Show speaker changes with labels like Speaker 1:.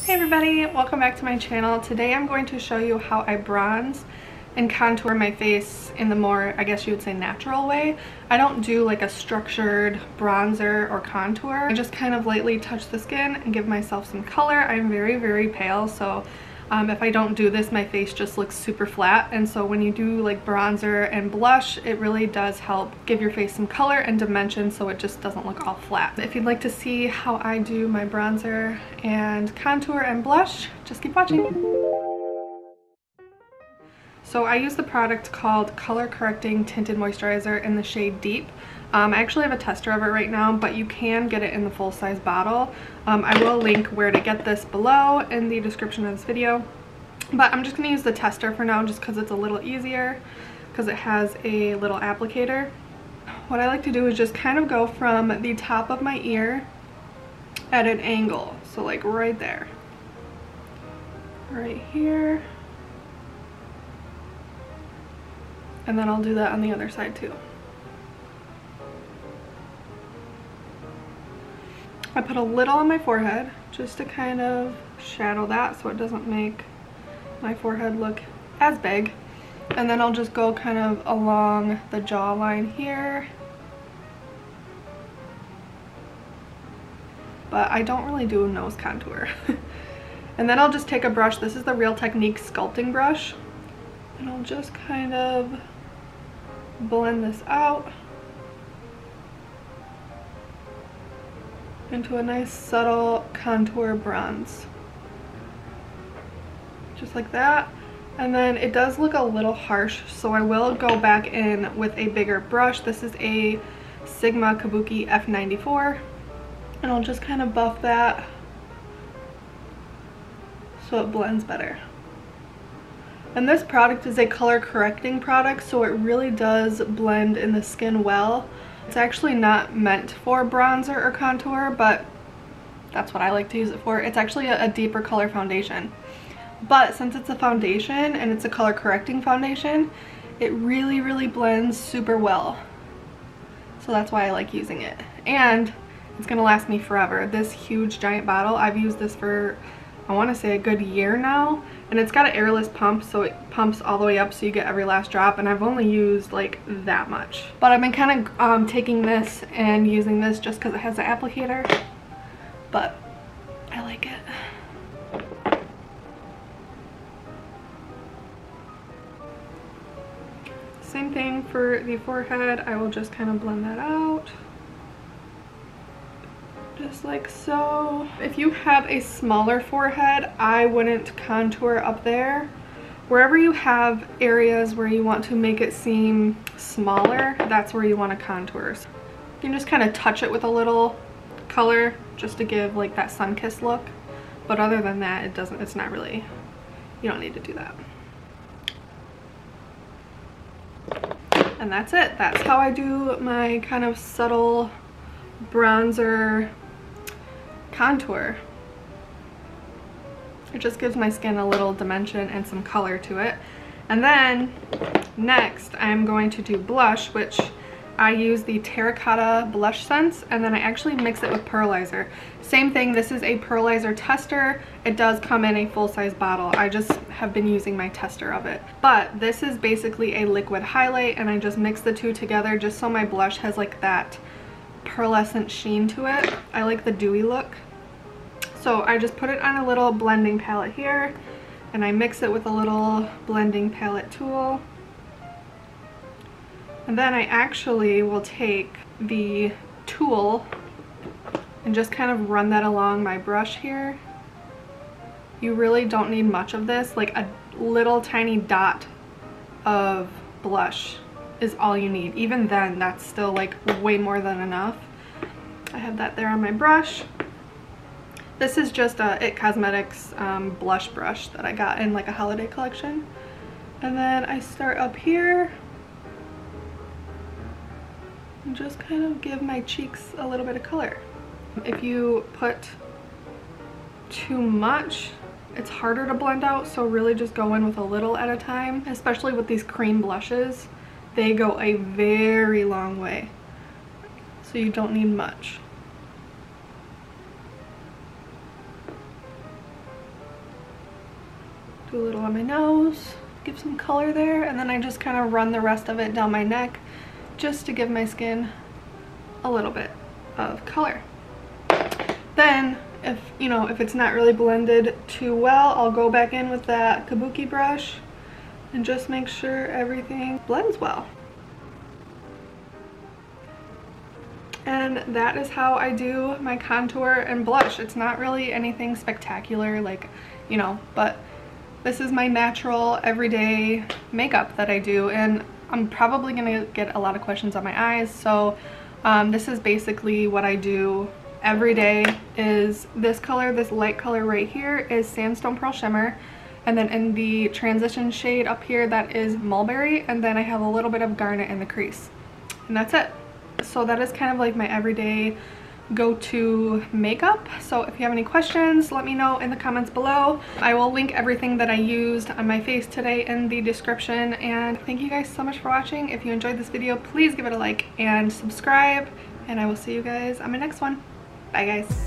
Speaker 1: Hey everybody, welcome back to my channel. Today I'm going to show you how I bronze and contour my face in the more, I guess you would say, natural way. I don't do like a structured bronzer or contour. I just kind of lightly touch the skin and give myself some color. I'm very pale, so if I don't do this, my face just looks super flat. And so when you do like bronzer and blush, it really does help give your face some color and dimension so it just doesn't look all flat. If you'd like to see how I do my bronzer and contour and blush, just keep watching. So I use the product called Color Correcting Tinted Moisturizer in the shade Deep. I actually have a tester of it right now, but you can get it in the full-size bottle. I will link where to get this below in the description of this video. But I'm just going to use the tester for now just because it's a little easier, because it has a little applicator. What I like to do is just kind of go from the top of my ear at an angle. So like right there. Right here. And then I'll do that on the other side too. I put a little on my forehead just to kind of shadow that so it doesn't make my forehead look as big. And then I'll just go kind of along the jawline here. But I don't really do a nose contour. And then I'll just take a brush. This is the Real Technique sculpting brush. And I'll just kind of blend this out into a nice subtle contour bronze. Just like that. And then it does look a little harsh, so I will go back in with a bigger brush. This is a Sigma Kabuki F94. And I'll just kind of buff that so it blends better. And this product is a color correcting product, so it really does blend in the skin well. It's actually not meant for bronzer or contour, but that's what I like to use it for. It's actually a deeper color foundation. But since it's a foundation and it's a color correcting foundation, it really blends super well. So that's why I like using it. And it's gonna last me forever. This huge giant bottle, I've used this for, I wanna say, a good year now. And it's got an airless pump, so it pumps all the way up so you get every last drop, and I've only used like that much. But I've been kind of taking this and using this just because it has the applicator, but I like it. Same thing for the forehead. I will just kind of blend that out. Just like so. If you have a smaller forehead, I wouldn't contour up there. Wherever you have areas where you want to make it seem smaller, that's where you want to contour. So you can just kind of touch it with a little color just to give like that sun-kissed look. But other than that, it's not really, you don't need to do that. And that's it. That's how I do my kind of subtle bronzer contour. It just gives my skin a little dimension and some color to it. And then next I'm going to do blush, which I use the Terracotta Blush Sense, and then I actually mix it with pearlizer. Same thing, this is a pearlizer tester. It does come in a full-size bottle. I just have been using my tester of it. But this is basically a liquid highlight, and I just mix the two together just so my blush has like that pearlescent sheen to it. I like the dewy look. So I just put it on a little blending palette here, and I mix it with a little blending palette tool. And then I actually will take the tool and just kind of run that along my brush here. You really don't need much of this. Like a little tiny dot of blush is all you need. Even then, that's still like way more than enough. I have that there on my brush. This is just a IT Cosmetics blush brush that I got in like a holiday collection. And then I start up here and just kind of give my cheeks a little bit of color. If you put too much, it's harder to blend out, so really just go in with a little at a time. Especially with these cream blushes, they go a very long way, so you don't need much. Do a little on my nose, give some color there, and then I just kind of run the rest of it down my neck just to give my skin a little bit of color. Then if it's not really blended too well, I'll go back in with that kabuki brush and just make sure everything blends well. And that is how I do my contour and blush. It's not really anything spectacular, like, but this is my natural everyday makeup that I do, and I'm probably gonna get a lot of questions on my eyes, so this is basically what I do every day. Is this color, this light color right here, is Sandstone Pearl Shimmer, and then in the transition shade up here, that is Mulberry, and then I have a little bit of Garnet in the crease, and that's it. So that is kind of like my everyday go-to makeup. So if you have any questions, let me know in the comments below. I will link everything that I used on my face today in the description, and thank you guys so much for watching. If you enjoyed this video, please give it a like and subscribe, and I will see you guys on my next one. Bye guys.